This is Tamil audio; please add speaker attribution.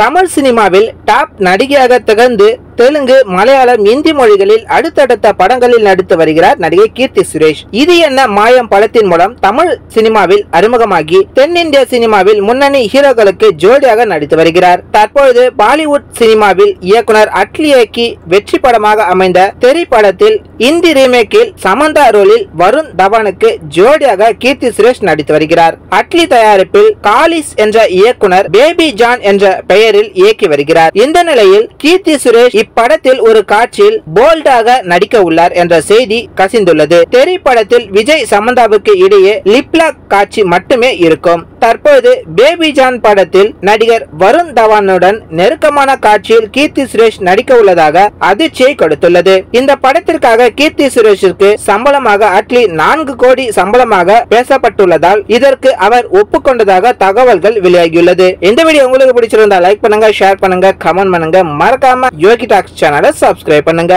Speaker 1: தமிழ் சினிமாவில் டாப் நடிகையாக திகழ்ந்து தெலுங்கு, மலையாளம், இந்தி மொழிகளில் அடுத்தடுத்த படங்களில் நடித்து வருகிறார் நடிகை கீர்த்தி சுரேஷ். இது என்ன மாயம் படத்தின் மூலம் தமிழ் சினிமாவில் அறிமுகமாகி தென்னிந்திய சினிமாவில் முன்னணி ஹீரோக்களுக்கு ஜோடியாக நடித்து வருகிறார். தற்பொழுது பாலிவுட் சினிமாவில் இயக்குனர் அட்லி இயக்கி வெற்றி படமாக அமைந்த தெரி படத்தில் இந்தி ரீமேக்கில் சமந்தா ரோலில் வருண் தவானுக்கு ஜோடியாக கீர்த்தி சுரேஷ் நடித்து வருகிறார். அட்லி தயாரிப்பில் காலிஸ் என்ற இயக்குனர் பேபி ஜான் என்ற பெயரில் இயக்கி வருகிறார். இந்த நிலையில் கீர்த்தி சுரேஷ் இப்படத்தில் ஒரு காட்சியில் போல்டாக நடிக்க உள்ளார் என்ற செய்தி கசிந்துள்ளது. தெரி படத்தில் விஜய் சமந்தாவுக்கு இடையே லிப்லாக் காட்சி மட்டுமே இருக்கும். தற்போது பேபி ஜான் படத்தில் நடிகர் வருண் தவானுடன் நெருக்கமான காட்சியில் கீர்த்தி சுரேஷ் நடிக்க உள்ளதாக அதிர்ச்சியை கொடுத்துள்ளது. இந்த படத்திற்காக கீர்த்தி சுரேஷிற்கு சம்பளமாக அட்லி 4 கோடி சம்பளமாக பேசப்பட்டுள்ளதால் இதற்கு அவர் ஒப்புக்கொண்டதாக தகவல்கள் வெளியாகியுள்ளது. இந்த வீடியோ உங்களுக்கு பிடிச்சிருந்தா லைக் பண்ணுங்க, ஷேர் பண்ணுங்க, கமெண்ட் பண்ணுங்க. மறக்காம யோகி டாக்ஸ் சேனலை சப்ஸ்கிரைப் பண்ணுங்க.